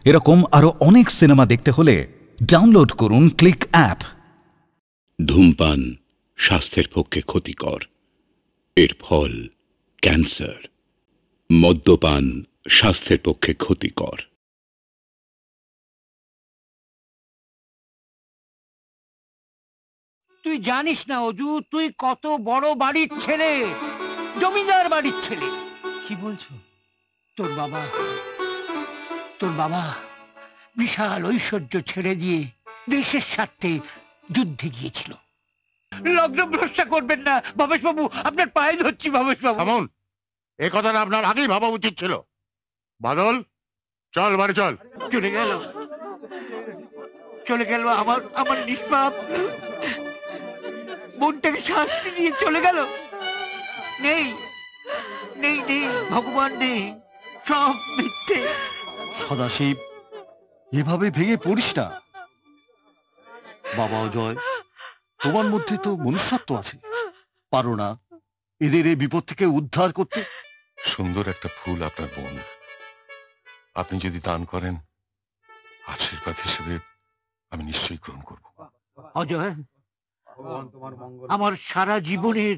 এরকম আরো অনেক সিনেমা দেখতে হলে ডাউনলোড করুন ক্লিক অ্যাপ। ধূমপান স্বাস্থ্যের পক্ষে ক্ষতিকর, এর ফল ক্যান্সার। মদ্যপান স্বাস্থ্যের পক্ষে ক্ষতিকর। তুই জানিস না অজু, তুই কত বড় বাড়ির ছেলে, জমিদার বাড়ির ছেলে। কি বলছো? তোর বাবা বিশাল ঐশ্বর্য ছেড়ে দিয়ে দেশের স্বার্থে যুদ্ধে গিয়েছিল। লগ্ন ভ্রষ্টা করবেন না ভবেশ বাবু, আপনার পায়ে ধরছি ভবেশ বাবু। থামুন, এই কথাটা আপনার আগেই ভাবা উচিত ছিল। বাদল, চল বাড়ি চল। চলে গেল আমার নিষ্পাপ বোনটাকে শাস্তি দিয়ে চলে গেল। নেই নেই নেই ভগবান নেই, সব মিথ্যে। সদাশিব, এভাবে ভেঙে পড়িস না। বাবা অজয়, তোমার মধ্যে তো মনুষ্যত্ব আছে, পারো না এদের এই বিপদ থেকে উদ্ধার করতে? সুন্দর একটা ফুল আপনার বোন, আপনি যদি দান করেন আশীর্বাদ হিসেবে আমি নিশ্চয়ই গ্রহণ করব। অজয়, আমার সারা জীবনের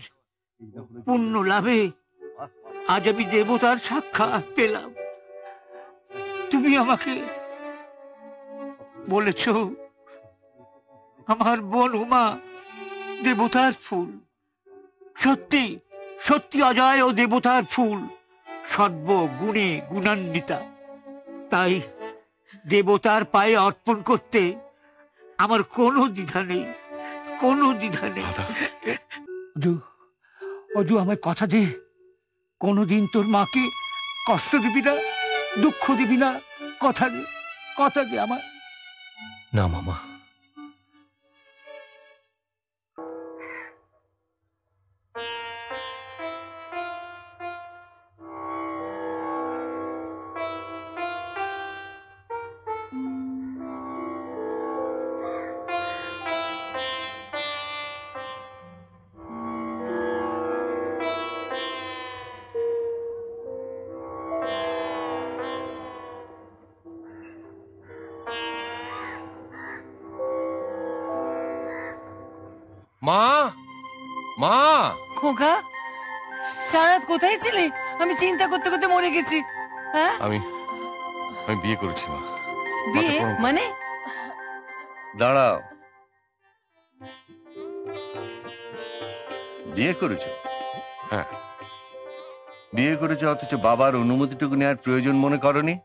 পুণ্য লাভে আজ আমি দেবতার সাক্ষাৎ পেলাম। তুমি আমাকে বলেছ আমার বোন উমা দেবতার ফুল। সত্যি সত্যি অজয় ও দেবতার ফুল, সর্ব গুণে গুণান্বিতা। তাই দেবতার পায়ে অর্পণ করতে আমার কোনো দ্বিধা নেই, কোনো দ্বিধা নেই। অজু, আমায় কথা দে, কোনোদিন তোর মাকে কষ্ট দিবি না, দুঃখ দিবি না। কথা দে, কথা দে আমার। না মামা, মা, মা। খোকা, সারাত কোথায় ছিলি? আমি চিন্তা করতে করতে মরে গেছি। হ্যাঁ, আমি বিয়ে করেছি মা। বিয়ে মানে? দাঁড়াও, বিয়ে করেছো? হ্যাঁ। বিয়ে করেছো অথচ বাবার অনুমতিটুকু নেওয়ার প্রয়োজন মনে করনি?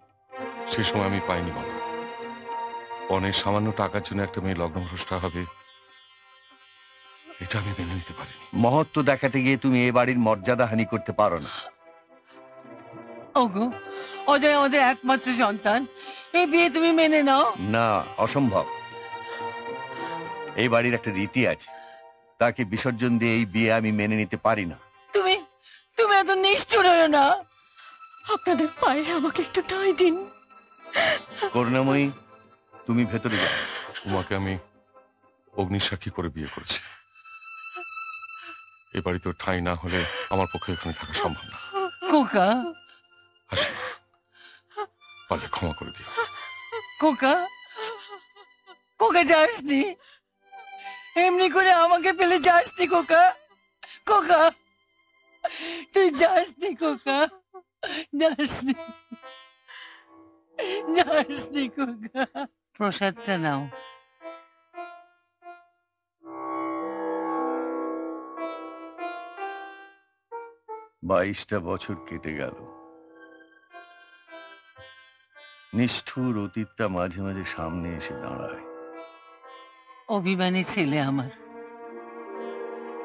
সে সময় আমি পাইনি বাবা। অনেক সামান্য টাকার জন্য একটা মেয়ে লগ্নভ্রষ্টা হবে, এটা আমি মেনে নিতে পারিনি। মহত্ব দেখাতে গিয়ে তুমি এ বাড়ির মর্যাদা হানি করতে পারো না। ওগো, অজয় আমাদের একমাত্র সন্তান, এই বিয়ে তুমি মেনে নাও। না, অসম্ভব। এই বাড়ির একটা রীতি আছে, তাকে বিসর্জন দিয়ে এই বিয়ে আমি মেনে নিতে পারি না। তুমি এত নিষ্ঠুর হয়ো না। আপনাদের পায়ে আমাকে একটু ঠাঁই দিন। করুণাময়ী, তুমি ভেতরে যাও। উমাকে আমি অগ্নিসাক্ষী করে বিয়ে করেছি। এ বাড়িতে ঠাঁই না হলে আমার পক্ষে এখানে থাকা সম্ভব না। খোকা, আসি, পারলে ক্ষমা করে দিও। খোকা, খোকা যাসনি, এমনি করে আমাকে ফেলে যাসনি খোকা। খোকা, তুই যাসনি খোকা, যাসনি, যাসনি খোকা। প্রসাদটা নাও। 22টা বছর কেটে গেল। নিষ্ঠুর অতীতটা মাঝে মাঝে সামনে এসে দাঁড়ায়। অভিমানী ছেলে আমার,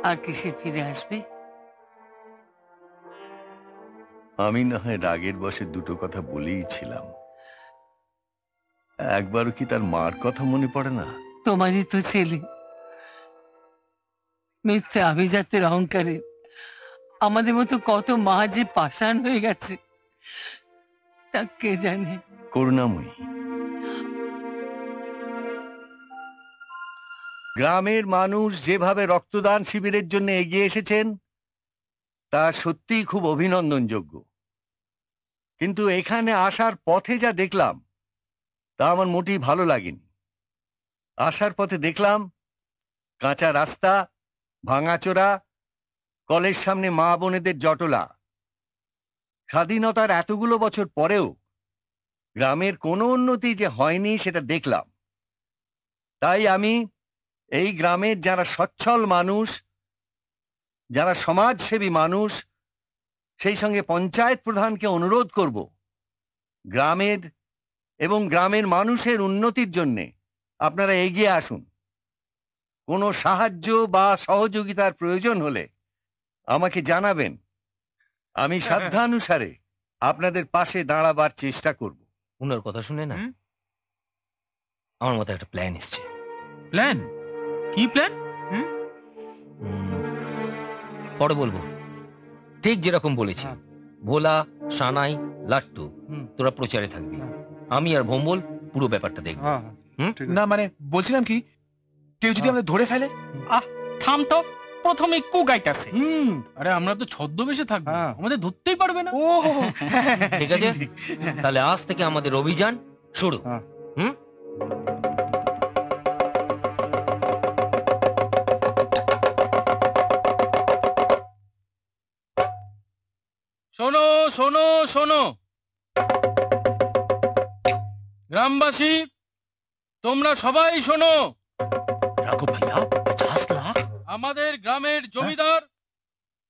আর কি সে ফিরে আসবে? আমি না হয় রাগের বশে দুটো কথা বলেই ছিলাম, একবারও কি তার মার কথা মনে পড়ে না? তোমারই তো ছেলে, মিথ্যে আভিজাত্যের অহংকারে আমাদের মতো কত মা যে পাষাণ হয়ে গেছে তা কে জানে। করুণাময়ী, গ্রামের মানুষ যেভাবে রক্তদান শিবিরের জন্য এগিয়ে এসেছেন তা সত্যিই খুব অভিনন্দনযোগ্য, কিন্তু এখানে আসার পথে যা দেখলাম তা আমার মোটেই ভালো লাগেনি। আসার পথে দেখলাম কাঁচা রাস্তা, ভাঙাচোরা, কলের সামনে মা বোনেদের জটলা। স্বাধীনতার এতগুলো বছর পরেও গ্রামের কোনো উন্নতি যে হয়নি সেটা দেখলাম। তাই আমি এই গ্রামের যারা সচ্ছল মানুষ, যারা সমাজসেবী মানুষ, সেই সঙ্গে পঞ্চায়েত প্রধানকে অনুরোধ করব, গ্রামের এবং গ্রামের মানুষের উন্নতির জন্যে আপনারা এগিয়ে আসুন। কোনো সাহায্য বা সহযোগিতার প্রয়োজন হলে আমাকে জানাবেন। আমি সাধ্যানুসারে আপনাদের পাশে দাঁড়াবার চেষ্টা করব। ওনার কথা শুনে না আমার মাথায় একটা প্ল্যান এসছে। প্ল্যান? কি প্ল্যান? পরে বলবো। ঠিক যেরকম বলেছি, ভোলা, সানাই, লাট্টু তোরা প্রচারে থাকবি, আমি আর ভোম্বল পুরো ব্যাপারটা দেখবো। না মানে বলছিলাম কি, কেউ যদি আমাদের ধরে ফেলে? থাম তো, প্রথমে কু গাইতাছে। আরে আমরা তো ছদ্মবেশে থাকবো, আমাদের ধরতেই পারবে না। ঠিক আছে, তাহলে আজ থেকে আমাদের অভিযান শুরু। শোনো শোনো শোনো গ্রামবাসী, তোমরা সবাই শোনো। রাঘব ভাইয়া 50 লাখ? আমাদের গ্রামের জমিদার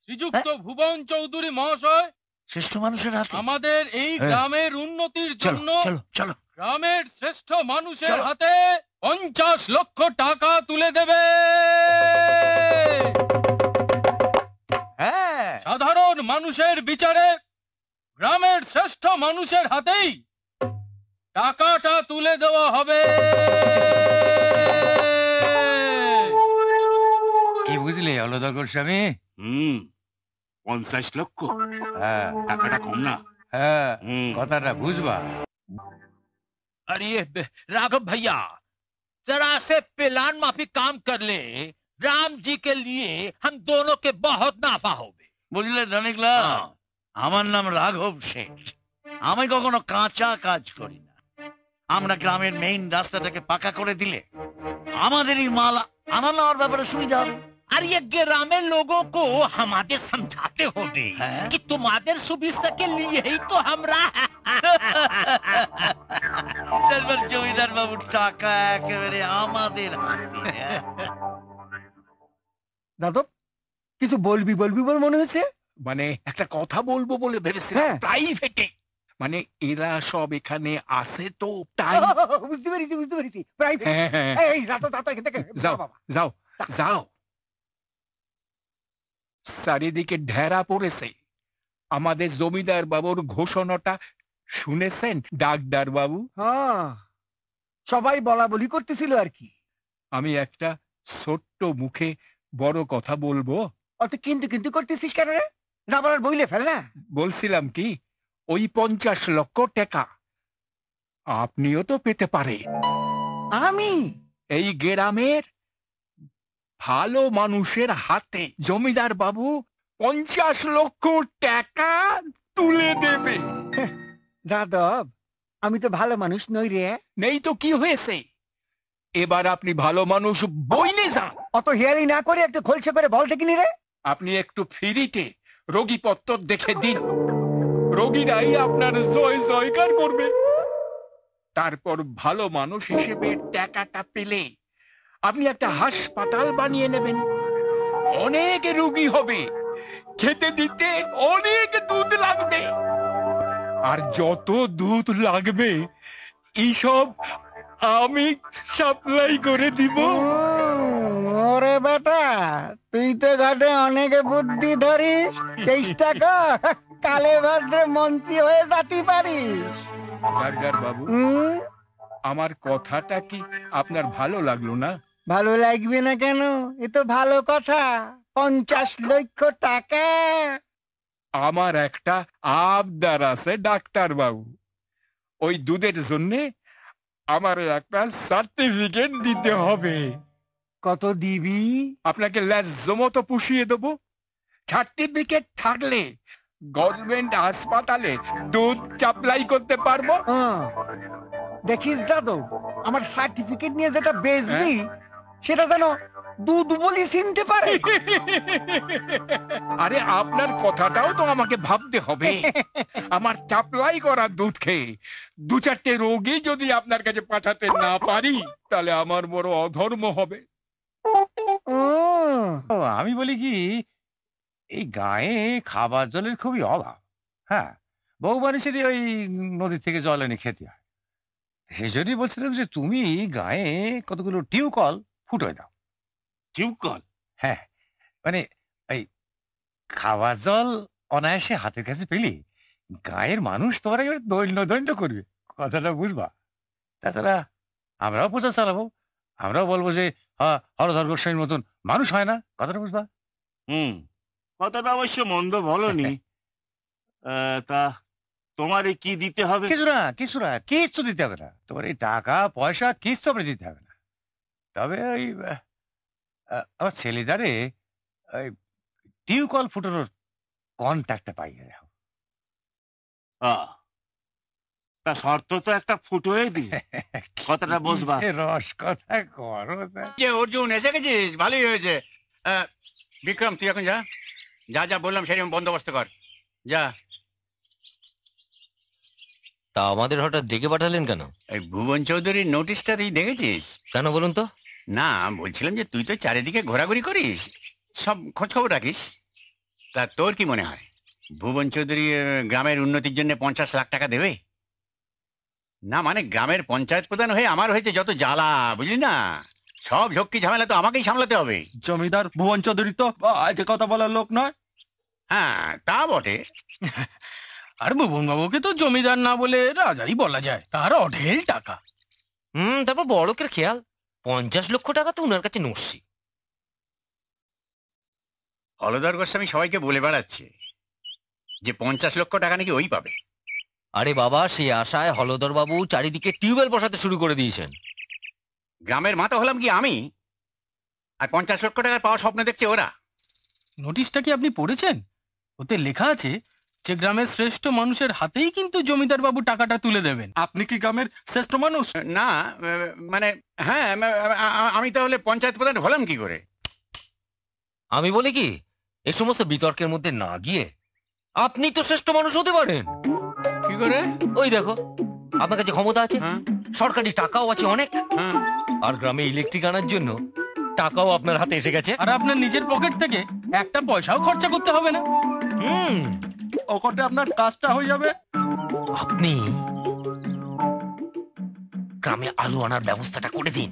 শ্রীযুক্ত ভুবন চৌধুরী মহাশয় শ্রেষ্ঠ মানুষের হাতে আমাদের এই গ্রামের উন্নতির জন্য গ্রামের শ্রেষ্ঠ মানুষের হাতে 50 লক্ষ টাকা তুলে দেবে। সাধারণ মানুষের বিচারে গ্রামের শ্রেষ্ঠ মানুষের হাতেই টাকাটা তুলে দেওয়া হবে। কি বুঝলে অলদা গোস্বামী? 50 লক্ষ টাকাটা কম না? হ্যাঁ, কথাটা বুঝবা। अरे राघव भैया, जरा से प्लान माफी काम कर ले, राम जी के लिए हम दोनों के बहुत नाफा होगे। বুঝলে ধনিকলাল, আমার নাম রাঘব শেঠ। আমি কখনো কাঁচা কাজ করি না। আমরা গ্রামের মেইন রাস্তাটাকে পাকা করে দিলে আমাদেরই মাল আনা নেওয়ার ব্যাপারে সুবিধা হবে। और ये ग्रामीण लोगों को हमारे समझाते होंगे कि तुम्हारे सुविधा के लिए ही तो हमरा জমিদার বাবুর টাকা একেবারে আমাদের হাতে। যাদব, কিছু বলবি বলবি বলে মনে হচ্ছে। মানে একটা কথা বলবো বলে ভেবেছিলাম প্রাইভেটে। মানে এরা সব এখানে আসে তো তাই। বুঝতে পেরেছি বুঝতে পেরেছি, প্রাইভেট। এই যাও তো, এখান থেকে যাও যাও যাও। চারিদিকে ঢেরা পড়েছে। আমাদের জমিদার বাবুর ঘোষণাটা শুনেছেন ডাকদার বাবু? হ্যাঁ, সবাই বলা বলি করতেছিল আর কি। আমি একটা ছোট্ট মুখে বড় কথা বলবো। অত কিন্তু কিন্তু করতেছিস কেন রে? যাবার বইলে ফেল না। বলছিলাম কি, ওই 50 লক্ষ টাকা আপনিও তো পেতে পারে। আমি এই গ্রামের ভালো মানুষের হাতে জমিদার বাবু 50 লক্ষ টাকা তুলে দেবে। যাদব, আমি তো ভালো মানুষ নই রে। নেই তো কি হয়েছে, এবার আপনি ভালো মানুষ বইলে যান। অত হিয়ারি না করে একটু খোলসে করে বলতে কিনি রে। আপনি একটু ফ্রিতে রোগীপত্র দেখে দিন, রোগীরাই আপনার জয় জয়কার করবে। তারপর ভালো মানুষ হিসেবে টাকাটা পেলে আপনি একটা হাসপাতাল বানিয়ে নেবেন, অনেক রোগী হবে, খেতে দিতে অনেক দুধ লাগবে, আর যত দুধ লাগবে এইসব আমি সাপ্লাই করে দিব। ওরে বেটা, তুই তো ঘাটে অনেক বুদ্ধি ধরিস। চেষ্টা কর কালে ভাদ্রে মন্ত্রী হয়ে যেতে পারিস। ডাক্তার বাবু, আমার কথাটা কি আপনার ভালো লাগলো না? ভালো লাগবে না কেন? এ তো ভালো কথা। 50 লক্ষ টাকা। আমার একটা আবদার আছে ডাক্তার বাবু, ওই দুধের জন্য আমার একটা সার্টিফিকেট দিতে হবে। কত দিবি? আপনাকে ন্যায্য মতো পুষিয়ে দেবো। সার্টিফিকেট থাকলে গভর্নমেন্ট হাসপাতালে দুধ সাপ্লাই করতে পারবো। দেখিস দাদু, আমার সার্টিফিকেট নিয়ে যেটা বেচবি সেটা যেন দুধ বলি চিনতে পারে। আরে আপনার কথাটাও তো আমাকে ভাবতে হবে। আমার সাপ্লাই করা দুধ খেয়ে 2-4টে রোগী যদি আপনার কাছে পাঠাতে না পারি তাহলে আমার বড় অধর্ম হবে। আমি বলি কি, এই গায়ে খাবার জলের খুবই অভাব। হ্যাঁ, বহু মানুষেরই ওই নদী থেকে জল এনে খেতে হয়। সেই জন্যই বলছিলাম যে তুমি গায়ে কতগুলো টিউবকল ফুটোয় দাও। টিউবকল? হ্যাঁ, মানে এই খাওয়া জল অনায়াসে হাতের কাছে পেলে গায়ের মানুষ তোমার একেবারে দৈন্য করবে, কথাটা বুঝবা। তাছাড়া আমরাও প্রচার চালাবো, আমরাও বলবো যে হরধর গোস্বামীর মতন মানুষ হয় না, কথাটা বুঝবা। কথাটা অবশ্য মন্দ বলনি। তা তোমার কি দিতে হবে? কিচ্ছু দিতে হবে না। তোমার এই টাকা পয়সা কিচ্ছু আমরা দিতে হবে না। তবে ওই আমার ছেলেটারে ওই টিউবকল ফুটানোর কন্ট্যাক্টটা পাইয়ে রাখো। তা শর্ত তো একটা ফুটোই দি, কথাটা বুঝবা। রস কথা করো। যে অর্জুন এসে গেছিস, ভালোই হয়েছে। বিক্রম তুই এখন যা যা যা বললাম সেরকম বন্দোবস্ত কর, যা। তা আমাদের হঠাৎ ডেকে পাঠালেন কেন? এই ভুবন চৌধুরীর নোটিশটা তুই দেখেছিস? কেন বলুন তো। না, বলছিলাম যে তুই তো চারিদিকে ঘোরাঘুরি করিস, সব খোঁজ খবর রাখিস। তা তোর কি মনে হয় ভুবন চৌধুরী গ্রামের উন্নতির জন্য 50 লাখ টাকা দেবে? না মানে গ্রামের পঞ্চায়েত প্রধান হয়ে আমার হয়েছে যত জ্বালা, বুঝলি না? সব ঝক্কি ঝামেলা তো আমাকেই সামলাতে হবে। জমিদার ভুবন চৌধুরী তো আজে কথা বলার লোক নয়। হ্যাঁ তা বটে। আর ভুবন বাবুকে তো জমিদার না বলে রাজাই বলা যায়, তার অঢেল টাকা। তারপর বড়কের খেয়াল 50 লক্ষ টাকা তো উনার কাছে নস্যি। হলধর গোস্বামী সবাইকে বলে বেড়াচ্ছে যে 50 লক্ষ টাকা নাকি ওই পাবে। আরে বাবা, সেই আশায় হলধর বাবু চারিদিকে টিউবওয়েল বসাতে শুরু করে দিয়েছেন। গ্রামের মাথা হলাম কি আমি, আর 50 লক্ষ টাকার পাওয়ার স্বপ্ন দেখছে ওরা। নোটিশটা কি আপনি পড়েছেন? ওতে লেখা আছে যে গ্রামের শ্রেষ্ঠ মানুষের হাতেই কিন্তু জমিদার বাবু টাকাটা তুলে দেবেন। আপনি কি গ্রামের শ্রেষ্ঠ মানুষ? না মানে হ্যাঁ, আমি তাহলে পঞ্চায়েত প্রধান হলাম কি করে? আমি বলি কি, এই সমস্ত বিতর্কের মধ্যে না গিয়ে আপনি তো শ্রেষ্ঠ মানুষ হতে পারেন। কি করে? ওই দেখো, আপনার কাছে ক্ষমতা আছে, সরকারি টাকাও আছে অনেক, আর গ্রামে ইলেকট্রিক আনার জন্য টাকাও আপনার হাতে এসে গেছে। আর আপনার নিজের পকেট থেকে একটা পয়সাও খরচা করতে হবে না। ওকটে আপনার কাজটা হয়ে যাবে। আপনি গ্রামে আলু আনার ব্যবস্থাটা করে দিন,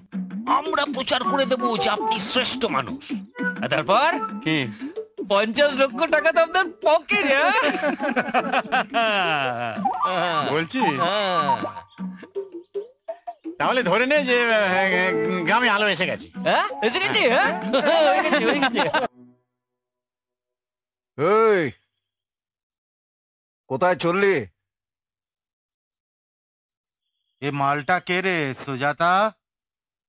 আমরা প্রচার করে দেবো যে আপনি শ্রেষ্ঠ মানুষ। তারপর 50 লক্ষ টাকা তো আপনার পকেটে। বলছিস? তাহলে ধরে নে যে গ্রামে আলো এসে গেছে। এসে গেছে। এই কোথায় চললি? এ মালটা কে রে সুজাতা?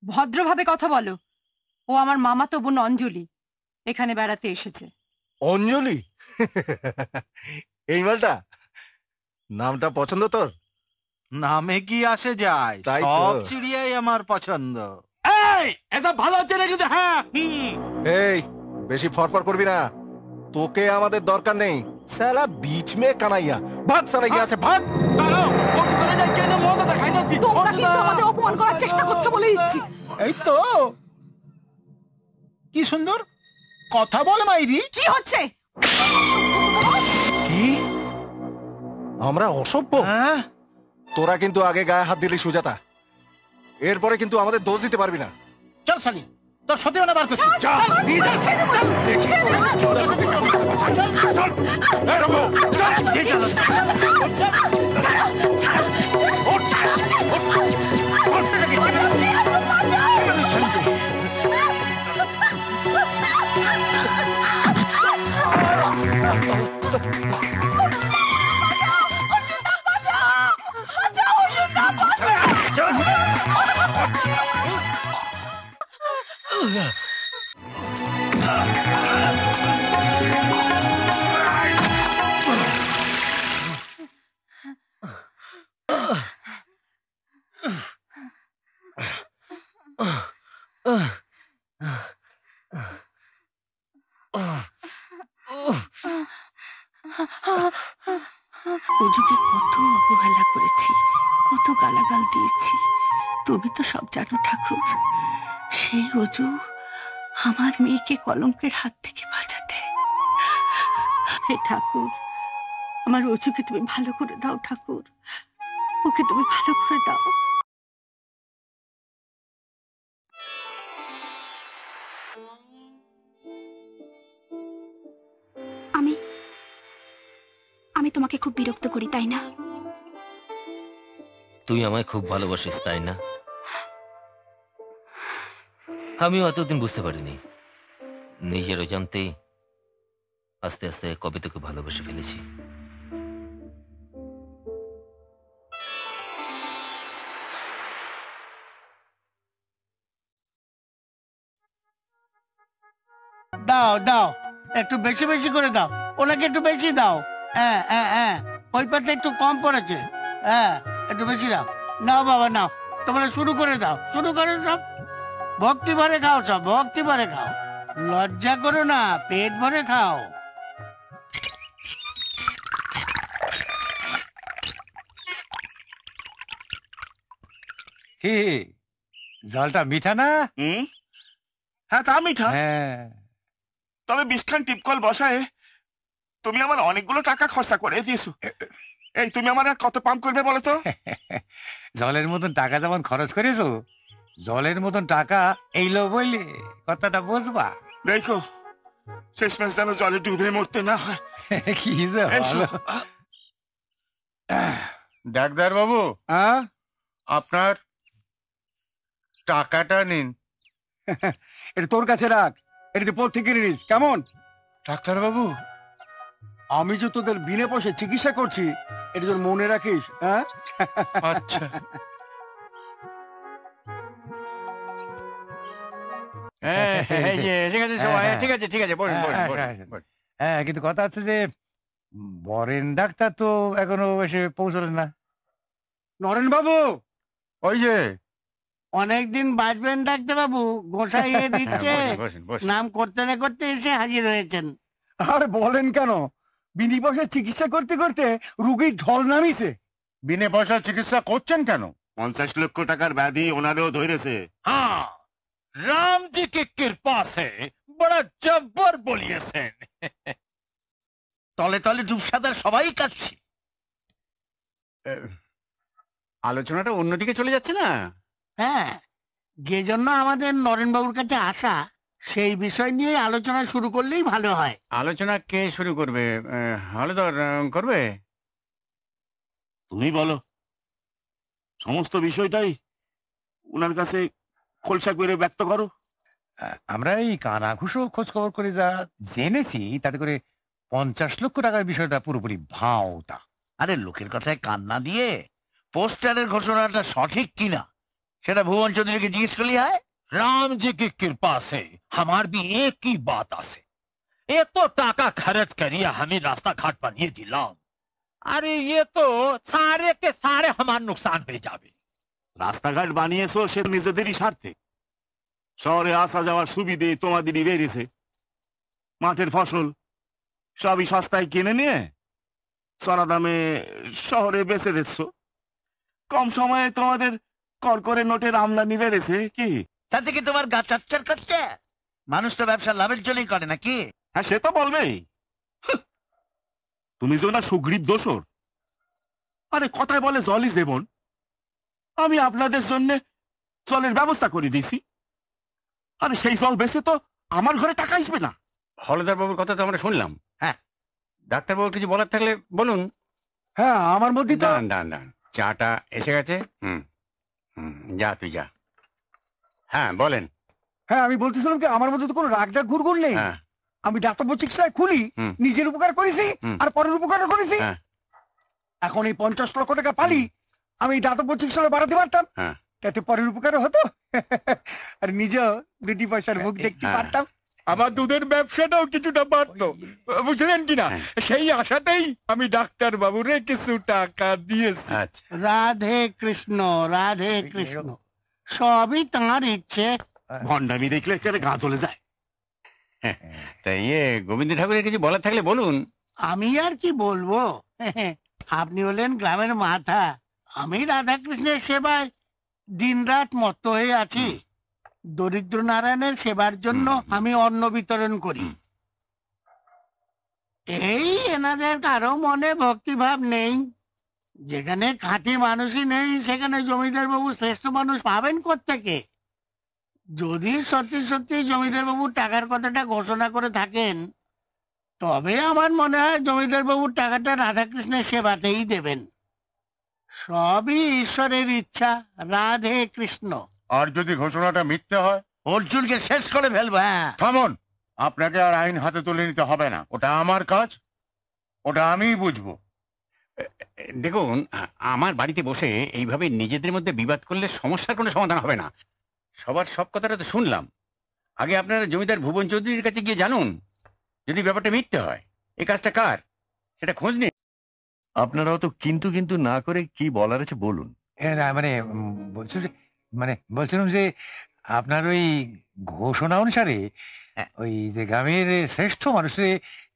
ভদ্রভাবে কথা বলো। ও আমার মামাতো বোন অঞ্জলি, এখানে বেড়াতে এসেছে। অঞ্জলি? এই মালটা? নামটা পছন্দ তোর? নামে কি আসে যায়, সব চিড়িয়াই আমার পছন্দ। এই এসব ভালো হচ্ছে না কিন্তু। হ্যাঁ, এই বেশি ফরফর করবি না, তোকে আমাদের দরকার নেই। সালা বিচ মে কানাইয়া ভাগ, সালা ইয়া সে ভাগ। তোমরা কিন্তু আমাদের অপমান করার চেষ্টা করছো বলে দিচ্ছি। এই তো কি সুন্দর কথা বল মাইরি। কি হচ্ছে? কি আমরা অসভ্য? তোরা কিন্তু আগে গায়ে হাত দিলি সুজাতা, এরপরে কিন্তু আমাদের দোষ দিতে পারবি না। চল সালি, তোর সত্যি মানে বার করছি। অবহেলা করেছি, কত গালাগাল দিয়েছি। তুমি তো সব জানো ঠাকুর। সেই অজু আমার মেয়েকে কলঙ্কের হাত থেকে বাঁচাতে। হে ঠাকুর, আমার অজুকে তুমি ভালো করে দাও ঠাকুর, ওকে তুমি ভালো করে দাও। আমি তোমাকে খুব বিরক্ত করি, তাই না? তুই আমায় খুব ভালোবাসিস, তাই না? আমিও এতদিন বুঝতে পারিনি। নিজের অজান্তেই আস্তে আস্তে কবে তোকে ভালোবেসে ফেলেছি। দাও দাও, একটু বেশি বেশি করে দাও, ওনাকে একটু বেশি দাও। হ্যাঁ হ্যাঁ হ্যাঁ, ওই পাতে একটু কম পড়েছে। হ্যাঁ, একটু বেশি দাও। নাও বাবা নাও, তোমরা শুরু করে দাও, শুরু করো সব। ভক্তি ভরে খাও, সব ভক্তি ভরে খাও, লজ্জা করো না, পেট ভরে খাও। হে, জলটা মিঠা না? হ্যাঁ, তা মিঠা। হ্যাঁ, তবে 20খান টিপকল বসায় তুমি আমার অনেকগুলো টাকা খরচা করে দিয়েছো। এই, তুমি আমার আর কত পাম্প করবে বলো তো? জলের মতন টাকা যেমন খরচ করেছো, জলের মতন টাকা এইলো বললে কথাটা বুঝবা। দেখো, শেষমেশ যেন জলে ডুবে মরতে না হয়। কি যে হলো। ডাক্তার বাবু, আপনার টাকাটা নিন। এটা তোর কাছে রাখ, এটা রিপোর্ট থেকে নিস, কেমন? ডাক্তার বাবু, আমি যে তোদের বিনা পয়সা চিকিৎসা করছি, এটা তোর মনে রাখিস। হ্যাঁ, আচ্ছা। হ্যাঁ, কিন্তু কথা আছে যে বরেন ডাক্তার তো এখনো এসে পৌঁছলেন না। নরেন বাবু, ওই যে অনেকদিন বাঁচবেন ডাক্তার বাবু, গোসাই দিচ্ছে। নাম করতে না করতে এসে হাজির হয়েছেন। আরে বলেন কেন, বিনা পয়সা চিকিৎসা করতে করতে রুগীর ঢল নামিছে। বিনা পয়সা চিকিৎসা করছেন কেন? 50 লক্ষ টাকার ব্যাধি ওনারেও ধরেছে। हाँ, राम जी की कृपा से बड़ा जब्बर बोलिएছেন। তলে তলে ডুবসাদার সবাই কাটছে। আলোচনাটা অন্যদিকে চলে যাচ্ছে না? হ্যাঁ, যে জন্য আমাদের নরেন বাবুর কাছে আসা, সেই বিষয় নিয়ে আলোচনা শুরু করলেই ভালো হয়। আলোচনা কে শুরু করবে? হলদর করবে? তুমি বলো। সমস্ত বিষয়টাই উনার কাছে খোলসা করে ব্যক্ত করো। আমরা এই কানাঘুষো খোঁজ খবর করে যা জেনেছি, তাতে করে 50 লক্ষ টাকার বিষয়টা পুরোপুরি ভাওতা। আরে লোকের কথায় কান না দিয়ে পোস্টারের ঘোষণাটা সঠিক কিনা সেটা ভুবন চৌধুরীকে জিজ্ঞেস করলি হয়। राम जी की कृपा से हमार भी एक ही बात आसे, ये तो टाका खर्च करिए हमें रास्ता घाट बनिए दिलाम। अरे ये तो सारे के सारे हमार नुकसान हो जावे। রাস্তাঘাট বানিয়েছো সে নিজেদেরই স্বার্থে। শহরে আসা যাওয়ার সুবিধে তোমাদেরই বেড়েছে। মাঠের ফসল সবই সস্তায় কিনে নিয়ে চড়া দামে শহরে বেচে দিচ্ছ। কম সময়ে তোমাদের করকরে নোটের আমদানি বেড়েছে। কি তাতে কি তোমার গা চচ্চর করছে? মানুষ তো ব্যবসা লাভের জন্যই করে নাকি? হ্যাঁ, সে তো বলবেই। তুমি যে না সুগ্রীব দোসর। আরে কথায় বলে জলই জীবন। আমি আপনাদের জন্য জলের ব্যবস্থা করে দিয়েছি। আরে সেই জল বেচে তো আমার ঘরে টাকা আসবে না। হলদার বাবুর কথা তো আমরা শুনলাম। হ্যাঁ, ডাক্তার বাবুর কিছু বলার থাকলে বলুন। হ্যাঁ, আমার মধ্যে দাঁড়ান দাঁড়ান দাঁড়ান, চাটা এসে গেছে। যা তুই যা। হ্যাঁ বলেন। হ্যাঁ, আমি বলতেছিলাম কি, আমার মধ্যে তো কোনো রাগ ডাক ঘুরঘুর নেই। আমি ডাক্তার চিকিৎসায় খুলি, নিজের উপকার করেছি আর পরের উপকার করেছি। এখন এই 50 লক্ষ টাকা পালি আমি দাতব্য চিকিৎসা বাড়াতে পারতাম, যাতে পরের উপকার হতো আর নিজেও 2টি পয়সার মুখ দেখতে পারতাম। আমার দুধের ব্যবসাটাও কিছুটা বাড়তো, বুঝলেন কিনা? সেই আশাতেই আমি ডাক্তার বাবুরে কিছু টাকা দিয়েছি। রাধে কৃষ্ণ, রাধে কৃষ্ণ, সবই তাঁর ইচ্ছে। ভণ্ডামি দেখলে গা চলে যায়। তাই গোবিন্দ ঠাকুরের কিছু বলার থাকলে বলুন। আমি আর কি বলবো, আপনি হলেন গ্রামের মাথা, আমি রাধাকৃষ্ণের সেবায় দিনরাত মত্ত হয়ে আছি। দরিদ্র নারায়ণের সেবার জন্য আমি অন্ন বিতরণ করি। এই এনাদের কারো মনে ভক্তিভাব নেই। যেখানে খাঁটি মানুষই নেই সেখানে জমিদার বাবু শ্রেষ্ঠ মানুষ পাবেন কোত্থেকে? যদি সত্যি সত্যি জমিদার বাবু টাকার কথাটা ঘোষণা করে থাকেন, তবে আমার মনে হয় জমিদার বাবুর টাকাটা রাধাকৃষ্ণের সেবাতেই দেবেন। সবই ঈশ্বরের ইচ্ছা। রাধে কৃষ্ণ। আর যদি ঘোষণাটা মিথ্যে হয়? অর্জুনকে শেষ করে ফেলবো। হ্যাঁ, থামুন, আপনাকে আর আইন হাতে তুলে নিতে হবে না। ওটা আমার কাজ, ওটা আমিই বুঝবো। দেখুন, আমার বাড়িতে বসে এইভাবে নিজেদের মধ্যে বিবাদ করলে সমস্যার কোনো সমাধান হবে না। সবার সব কথাটা তো শুনলাম, আগে আপনারা জমিদার ভুবন চৌধুরীর কাছে গিয়ে জানুন যদি ব্যাপারটা মিথ্যে হয়। এই কাজটা কার সেটা খোঁজ নিন। আপনারাও তো কিন্তু কিন্তু না করে কি বলার আছে বলুন। না মানে বলছিলাম যে আপনার ওই ঘোষণা অনুসারে ওই যে গ্রামের শ্রেষ্ঠ মানুষের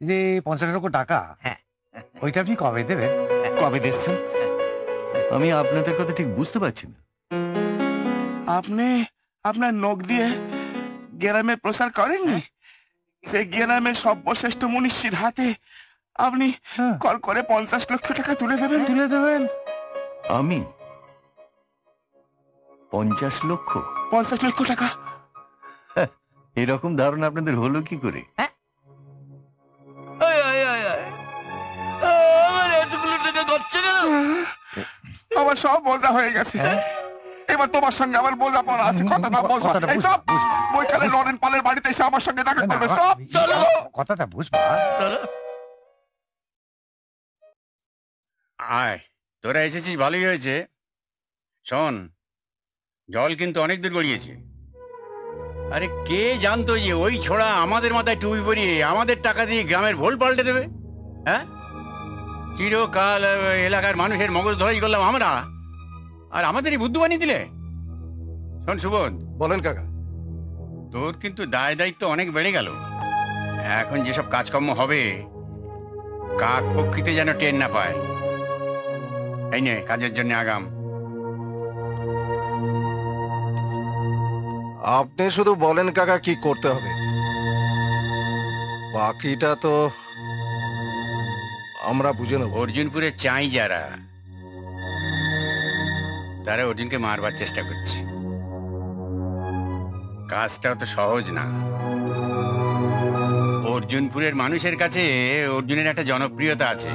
যে 50 লক্ষ টাকা, ওইটা আপনি কবে দেবেন? কবে দিচ্ছেন? আমি আপনাদের কথা ঠিক বুঝতে পারছি না। আপনি আপনার নখ দিয়ে গ্রামে প্রচার করেননি? সে গ্রামের সর্বশ্রেষ্ঠ মনীষীর হাতে আপনি কল করে 50 লক্ষ টাকা তুলে দেবেন। আমি 50 লক্ষ? 50 লক্ষ টাকা? এরকম ধারণা আপনাদের হলো কি করে? আমার সব বোঝা হয়ে গেছে। এবার তোমার সঙ্গে আমার বোঝা পড়া আছে। কথাটা বোঝা। ওইখানে লরেন পালের বাড়িতে এসে আমার সঙ্গে দেখা করবে। সব কথাটা বুঝবা। আয়, তোরা এসেছিস ভালোই হয়েছে। শোন, জল কিন্তু অনেক দূর গড়িয়েছে। আরে কে জানতো যে ওই ছোড়া আমাদের মাথায় টুপি পরিয়ে আমাদের টাকা দিয়ে গ্রামের ভোল পাল্টে দেবে? হ্যাঁ, চিরকাল এলাকার মানুষের মগজ ধরাই করলাম আমরা, আর আমাদেরই বুদ্ধু বানিয়ে দিলে। শোন সুবোধ, বলেন কাকা। তোর কিন্তু দায় দায়িত্ব অনেক বেড়ে গেল। এখন যেসব কাজকর্ম হবে কাক পক্ষীতে যেন টের না পায়। এই নে কাজের জন্য আগাম। আপনি শুধু বলেন কাকা কি করতে হবে, বাকিটা তো আমরা বুঝে নেব। অর্জুনপুরে চাই যারা, তারা অর্জুনকে মারবার চেষ্টা করছে। কাজটাও তো সহজ না। অর্জুনপুরের মানুষের কাছে অর্জুনের একটা জনপ্রিয়তা আছে,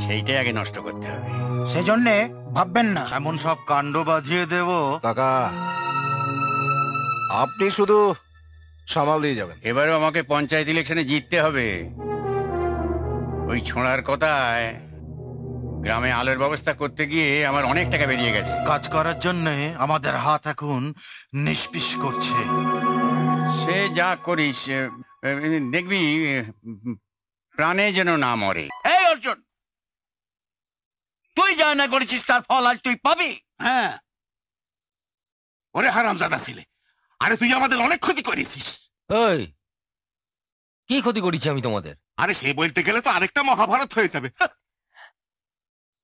সেইটাই আগে নষ্ট করতে হবে। সেজন্যে ভাববেন না এমন সব কাণ্ড বাজিয়ে দেব। কাকা আপনি শুধু সামাল দিয়ে যাবেন। এবারও আমাকে পঞ্চায়েত ইলেকশনে জিততে হবে। ওই ছোঁড়ার কথায় গ্রামে আলোর ব্যবস্থা করতে গিয়ে আমার অনেক টাকা বেরিয়ে গেছে। কাজ করার জন্য আমাদের হাত এখন নিষ্পিস করছে। সে যা করিস দেখবি প্রাণে যেন না মরে। এই অর্জুন, তুই যা না করেছিস তার ফল আজ তুই পাবি। হ্যাঁ। ওরে হারামজাদা ছেলে, আরে তুই আমাদের অনেক ক্ষতি করেছিস। ওই কি ক্ষতি করেছি আমি তোমাদের? আরে সে বলতে গেলে তো আরেকটা মহাভারত হয়ে যাবে।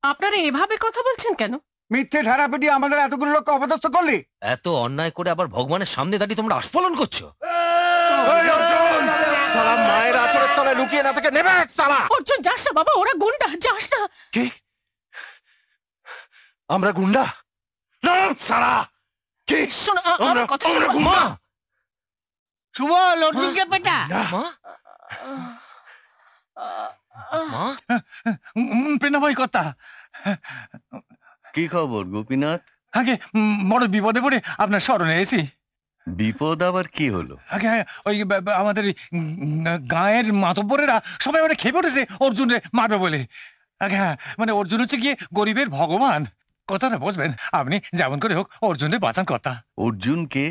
আপনারা এভাবে কথা বলছেন কেন? মিথ্যে ঢাড়া পিটিয়ে আমাদের এতগুলো লোক অপদস্থ করলি। এত অন্যায় করে আবার ভগবানের সামনে দাঁড়িয়ে তোমরা আস্ফলন করছো। মায়ের আচরের তলায় লুকিয়ে না থেকে নেবে সালা। অর্জুন যাস না বাবা, ওরা গুন্ডা, যাস না। কি আমরা গুন্ডা? না সালা, কি শোনো আমার কথা শোনো। মা সুবল, অর্জুনকে পেটা। পেনাময় কথা। কি খবর গোপীনাথ? আগে বড় বিপদে পড়ে আপনার স্মরণে এসেছি। বিপদ আবার কি হলো? আগে ওই আমাদের গায়ের মাতব্বরেরা সবাই মানে খেপে উঠেছে অর্জুনে মারবে বলে। আগে হ্যাঁ, মানে অর্জুন হচ্ছে গিয়ে গরিবের ভগবান। কথাটা বুঝবেন, আপনি যেমন করে হোক অর্জুনের বাঁচান কথা। অর্জুন কে?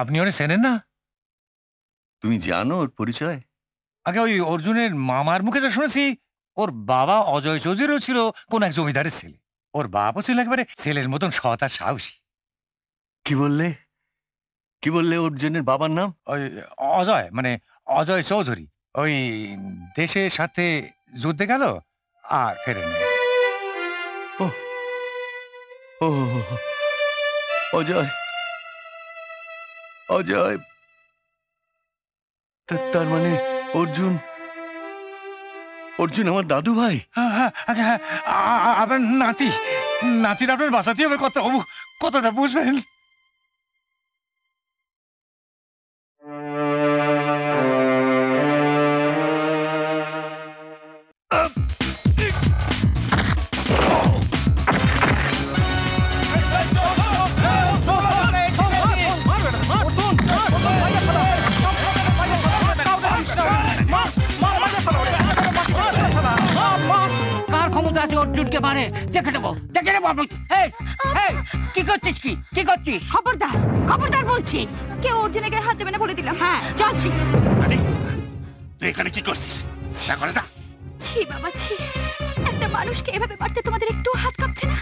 আপনি ওরে চেনেন না? তুমি জানো ওর পরিচয়? আগে ওই অর্জুনের মামার মুখে যা শুনেছি, ওর বাবা অজয় চৌধুরীও ছিল কোন এক জমিদারের ছেলে। ওর বাপও ছিল একেবারে ছেলের মতন সৎ আর সাহসী। কি বললে? কি বললে অর্জুনের বাবার নাম? ওই অজয়, মানে অজয় চৌধুরী। ওই দেশের সাথে যুদ্ধে গেল আর ফেরে নেই। ও অজয়, অজয়, তার মানে অর্জুন, অর্জুন আমার দাদু ভাই? আপনার নাতির আপনার বাঁচাতে হবে, কতটা বুঝবেন? অর্জুনকে মারে দেখে নেবো, দেখে নেবো। কি করছিস? কি করছিস? খবরদার, খবরদার বলছি। কেউ অর্জুনের গায়ে হাত দেবে না বলে দিলাম। হ্যাঁ, চলছি। তুই এখানে কি করছিস? ছি বাবা, ছি। একটা মানুষকে এভাবে মারতে তোমাদের একটু হাত কাঁপছে না?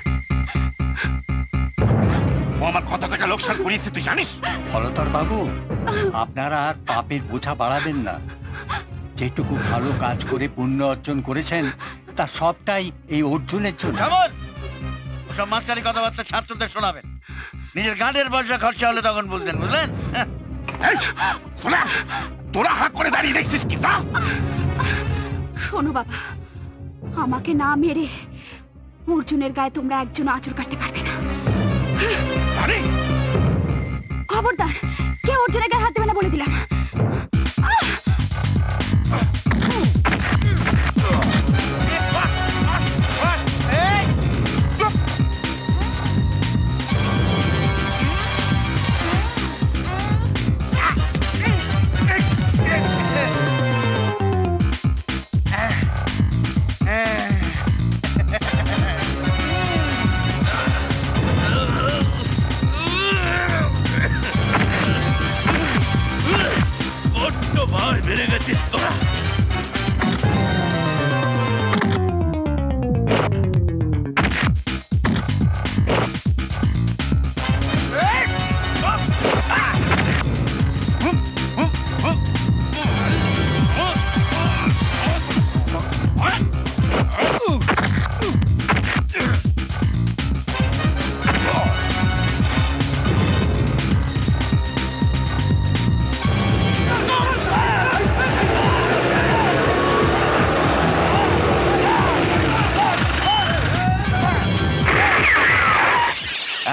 ও আমার কত টাকা লোকসান করিয়েছে তুই জানিস? ফলতর বাবু, আপনারা আর পাপের বোঝা বাড়াবেন না। যেটুকু ভালো কাজ করে পুণ্য অর্জন করেছেন তার সবটাই এই অর্জুনের জন্য। সব মাস্টারি কথাবার্তা ছাত্রদের শোনাবেন। নিজের গানের পয়সা খরচা হলে তখন বুঝলেন, বুঝলেন? তোরা হাত করে দাঁড়িয়ে দেখছিস কি? শোনো বাবা, আমাকে না মেরে অর্জুনের গায়ে তোমরা একজন আঁচড় কাটতে পারবে না। খবরদার, কেউ অর্জুনের গায়ে হাত দেবে না বলে দিলাম। বেড়ে গেছিস তোরা।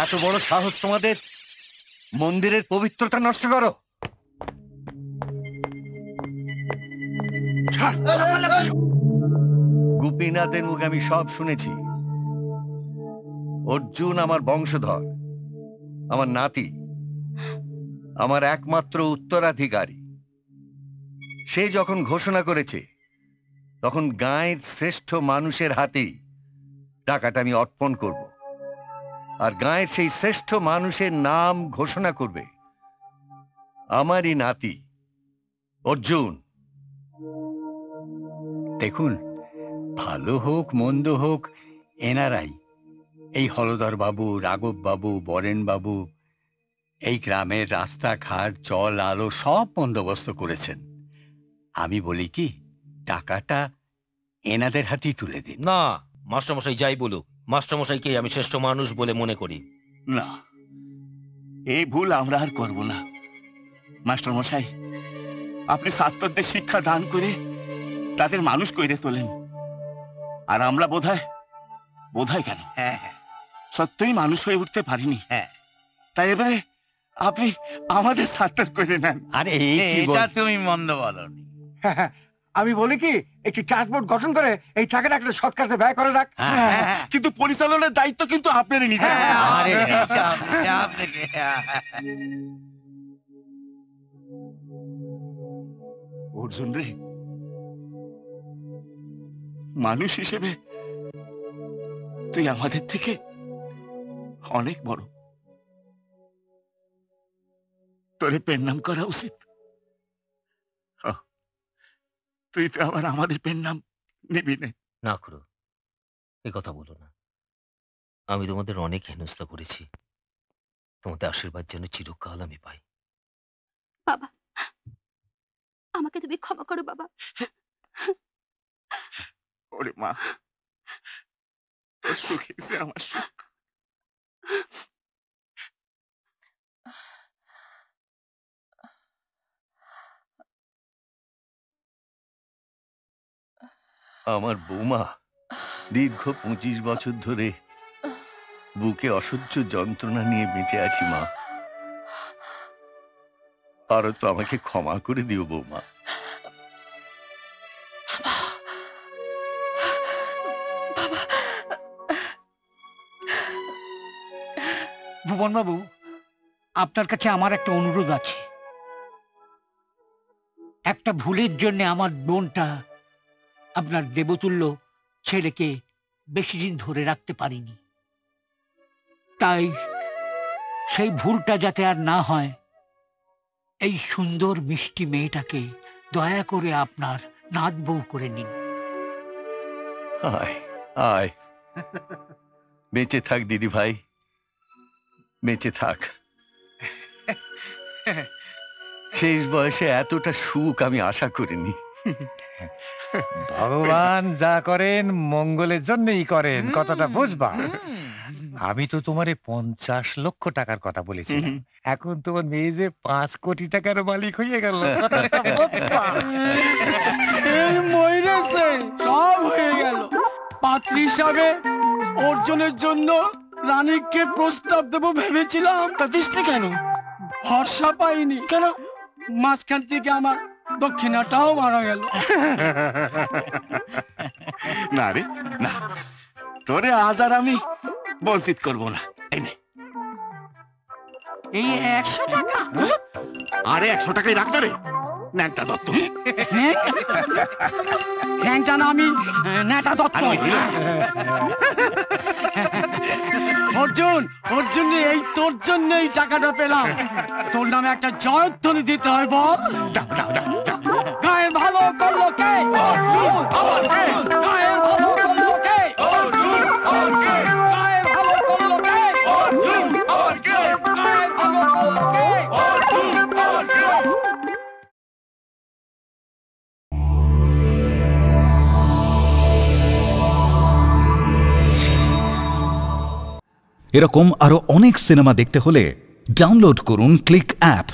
এত বড় সাহস তোমাদের, মন্দিরের পবিত্রতা নষ্ট করো? গোপীনাথের মুখে আমি সব শুনেছি। অর্জুন আমার বংশধর, আমার নাতি, আমার একমাত্র উত্তরাধিকারী। সে যখন ঘোষণা করেছে তখন গাঁয়ের শ্রেষ্ঠ মানুষের হাতেই টাকাটা আমি অর্পণ করব, আর গাঁয়ের সেই শ্রেষ্ঠ মানুষের নাম ঘোষণা করবে আমারই নাতি অর্জুন। দেখুন, ভালো হোক মন্দ হোক, এনারাই, এই হলধর বাবু, রাঘব বাবু, বরেন বাবু, এই গ্রামের রাস্তাঘাট, জল আলো সব বন্দোবস্ত করেছেন। আমি বলি কি, টাকাটা এনাদের হাতেই তুলে দিন। না, মাস্টারমশাই যাই বলুক, মাস্টারমশাইকে আমি শ্রেষ্ঠ মানুষ বলে মনে করি। না, এই ভুল আমরা আর করব না। মাস্টার মশাই, আপনি ছাত্রদের শিক্ষা দান করে তাদের মানুষ করে তোলেন, আর আমরা বোধহয় কেন সত্যই মানুষ হয়ে উঠতে পারিনি। তাই এবারে আপনি আমাদের ছাত্র করে নেন। আরে এটা তুমি মন্দ বলনি। আমি বলি কি, একটি ট্রান্সপোর্ট গঠন করে এই টাকাটা একটা সৎ কাজে ব্যয় করা যাক। কিন্তু পরিচালনার দায়িত্ব কিন্তু আপনারই নিতে হবে। অর্জুন রে, মানুষ হিসেবে তুই আমাদের থেকে অনেক বড়, তোরে পেন্নাম করা উচিত। তুই তো আবার আমাদের পেন্নাম নিবি না খুড়ো, এ কথা বলো না। আমি তোমাদের অনেক হেনস্থা করেছি, তোমাদের আশীর্বাদ যেন চিরকাল আমি পাই। বাবা, আমাকে তুমি ক্ষমা করো বাবা। ওরে মা, তোর সুখ এসে আমার সুখ। আমার বৌমা দীর্ঘ 25 বছর ধরে বুকে অসহ্য যন্ত্রণা নিয়ে বেঁচে আছি মা। আরো তো আমাকে ক্ষমা করে দিও বৌমা। ভুবন বাবু, আপনার কাছে আমার একটা অনুরোধ আছে। একটা ভুলের জন্য আমার বোনটা, আপনার দেবতুল্য ছেলেকে বেশি দিন ধরে রাখতে পারিনি। তাই সেই ভুলটা যাতে আর না হয়, এই সুন্দর মিষ্টি মেয়েটাকে দয়া করে আপনার নাত বউ করে নিন। আয় আয়, বেঁচে থাক দিদি ভাই, বেঁচে থাক। শেষ বয়সে এতটা সুখ আমি আশা করিনি। ভগবান যা করেন মঙ্গলের জন্যই করেন, কথাটা বুঝবা। আমি তো তোমারে 50 লক্ষ টাকার কথা বলেছি, এখন তোমার মেয়ে যে 5 কোটি টাকার মালিক হয়ে গেল। মইরেছে, সব হয়ে গেল। পাত্রী হিসাবে অর্জনের জন্য রানীকে প্রস্তাব দেবো ভেবেছিলাম। দিসনি কেন? ভরসা পাইনি কেন? মাঝখান থেকে আমার দক্ষিণাটাও মারা গেল। না রে না, তোরে আজ আর আমি বঞ্চিত করবো না। এই 100 টাকা? আরে 100 টাকাই রাখ না রে, ন্যাংটা দত্ত। ন্যাংটা না, আমি ন্যাটা দত্ত। অর্জুন, অর্জুন, এই তোর জন্য এই টাকাটা পেলাম। তোর নামে একটা জয়ধ্বনি দিতে হয় বল। গায়ের ভালো করলো কে? গায়ের ভালো করলো কে? গায়ের ভালো করলো কে? গায়ের ভালো করলো কে? এরকম আরো অনেক সিনেমা দেখতে হলে ডাউনলোড করুন ক্লিক অ্যাপ।